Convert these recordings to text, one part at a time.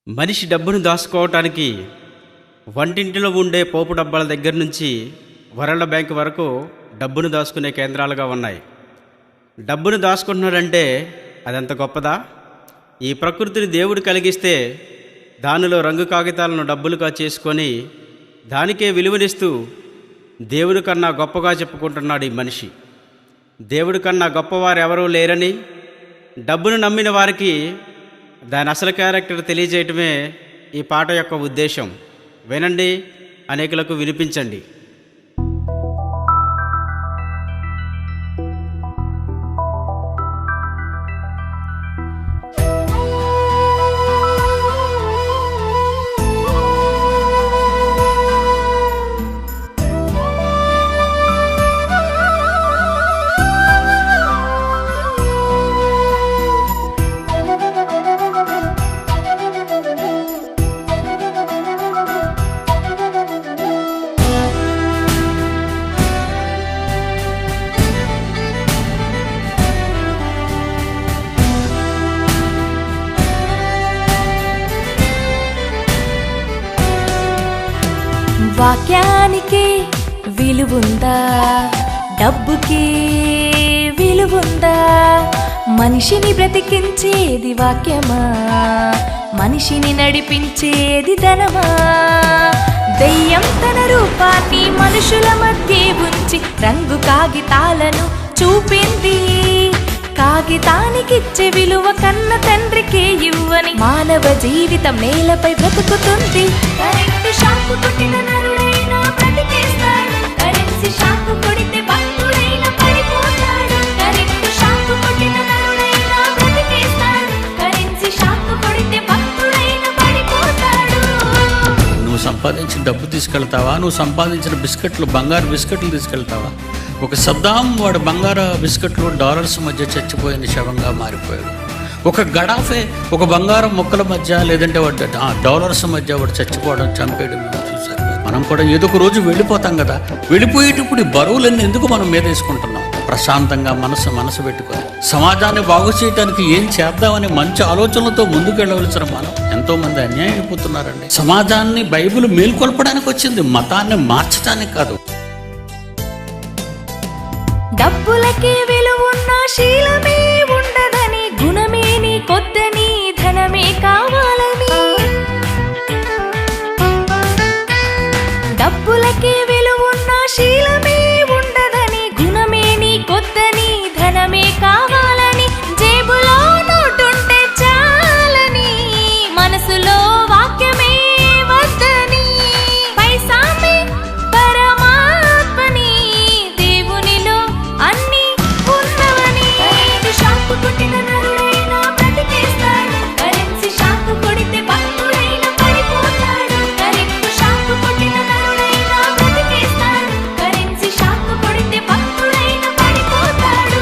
మనిషి డబ్బును దాచుకోవటానికి వంటింటిలో ఉండే పోపు డబ్బాల దగ్గర నుంచి వరల్డ్ బ్యాంక్ వరకు డబ్బును దాచుకునే కేంద్రాలుగా ఉన్నాయి. డబ్బును దాచుకుంటున్నాడంటే అదెంత గొప్పదా? ఈ ప్రకృతిని దేవుడు కలిగిస్తే దానిలో రంగు కాగితాలను డబ్బులుగా చేసుకొని దానికే విలువనిస్తూ దేవుడి కన్నా గొప్పగా చెప్పుకుంటున్నాడు ఈ మనిషి. దేవుడి కన్నా గొప్పవారు ఎవరూ లేరని, డబ్బును నమ్మిన వారికి దాని అసలు క్యారెక్టర్ తెలియజేయటమే ఈ పాట యొక్క ఉద్దేశం. వినండి, అనేకులకు వినిపించండి. వాక్యానికి విలువుందా? డబ్బుకి విలువుందా? మనిషిని బ్రతికించేది వాక్యమా? మనిషిని నడిపించేది ధనమా? దెయ్యం తన రూపాన్ని మనుషుల మధ్య ఉంచి రంగు కాగితాలను చూపింది. కాగితానికిచ్చే విలువ కన్న తండ్రికే ఇవ్వని మానవ జీవితం నేలపై బ్రతుకుతుంది. కరెంటు షాకు కొట్టిన నరుడైనా బ్రతికేస్తాడు. కరెన్సీ షాకు కొడితే భక్తుడైనా పడిపోతాడు. కరెంటు షాకు కొట్టిన నరుడైనా బ్రతికేస్తాడు. కరెన్సీ షాకు కొడితే భక్తుడైనా పడిపోతాడు. నువ్వు సంపాదించిన డబ్బు తీసుకెళ్తావా? నువ్వు సంపాదించిన బిస్కెట్లు, బంగారు బిస్కెట్లు తీసుకెళ్తావా? ఒక సద్దాం వాడు బంగారు బిస్కెట్లు డాలర్స్ మధ్య చచ్చిపోయిన శవంగా మారిపోయాడు. ఒక గడాఫే ఒక బంగారం మొక్కల మధ్య, లేదంటే వాడు డాలర్స్ మధ్య వాడు చచ్చిపోవడం, చంపేయడం చూశారు. మనం కూడా ఏదో ఒక రోజు వెళ్ళిపోతాం కదా. వెళ్ళిపోయేటప్పుడు ఈ బరువులన్నీ ఎందుకు మనం మీద వేసుకుంటున్నాం? ప్రశాంతంగా మనసు పెట్టుకొని సమాజాన్ని బాగు చేయడానికి ఏం చేద్దామని మంచి ఆలోచనలతో ముందుకెళ్ళవలసిన మనం ఎంతో మంది అన్యాయం అయిపోతున్నారండి. సమాజాన్ని బైబిల్ మేల్కొల్పడానికి వచ్చింది, మతాన్ని మార్చడానికి కాదు. డబ్బులకే విలువున్న శీలమే ఉండదని, గుణమే నీ కొద్దని, ధనమే కావాలని. డబ్బులకే విలువున్న శీలమే ఉండదని, గుణమే నీ కొద్దని, ధనమే కావాలని. జేబులో నోటుంటే చాలని, మనసులో వాక్యమే వద్దని. పైసామే పరమాత్మని, దేవునిలో అన్ని ఉన్నవని. కరెంటు షాకు కొట్టిన నరుడైనా బ్రతికేస్తాడు. కరెన్సీ షాకు కొడితే భక్తుడైనా పడిపోతాడు. కరెంటు షాకు కొట్టిన నరుడైనా బ్రతికేస్తాడు. కరెన్సీ షాకు కొడితే భక్తుడైనా పడిపోతాడు.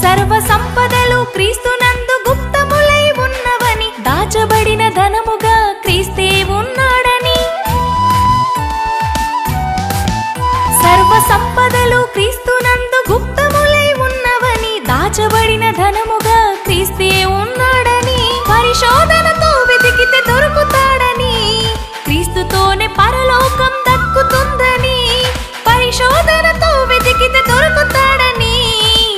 సర్వ సంపదలు క్రీస్తునందు గుప్తములై ఉన్నవని, దాచబడిన ధనముగా క్రీస్తే ఉన్నాడని. సర్వ సంపదలు క్రీస్తునందు గుప్తములై ఉన్నవని, దాచబడిన ధనముగా క్రీస్తే ఉన్నాడని. పరిశోధనతో వెతికితే దొరుకుతాడని, క్రీస్తుతోనే పరలోకం దక్కుతుందని. పరిశోధనతో వెతికితే దొరుకుతాడని,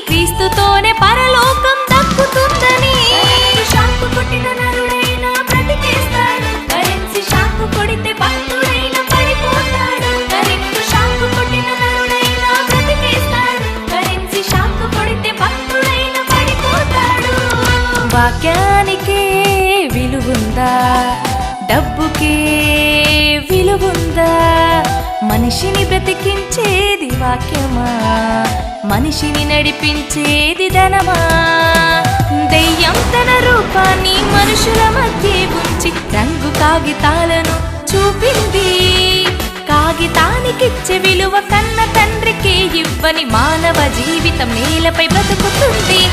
క్రీస్తుతోనే పరలోకం దక్కుతుందని. షాకు కొట్టిన నరుడైనా బ్రతికేస్తాడు. కరెన్సీ షాకు కొడితే భక్తుడైనా పడిపోతాడు. కరెంటు షాకు కొట్టిన నరుడైనా బ్రతికేస్తాడు. కరెన్సీ షాకు కొడితే భక్తుడైనా పడిపోతాడు. వాక్యానికే విలువుందా? డబ్బుకే విలువుందా? మనిషిని బ్రతికించేది వాక్యమా? మనిషిని నడిపించేది ధనమా? దెయ్యం తన రూపాన్ని మనుషుల మధ్య ఉంచి రంగు కాగితాలను చూపింది. కాగితానికిచ్చే విలువ కన్న తండ్రికే ఇవ్వని మానవ జీవితం నేలపై బ్రతుకుతుంది.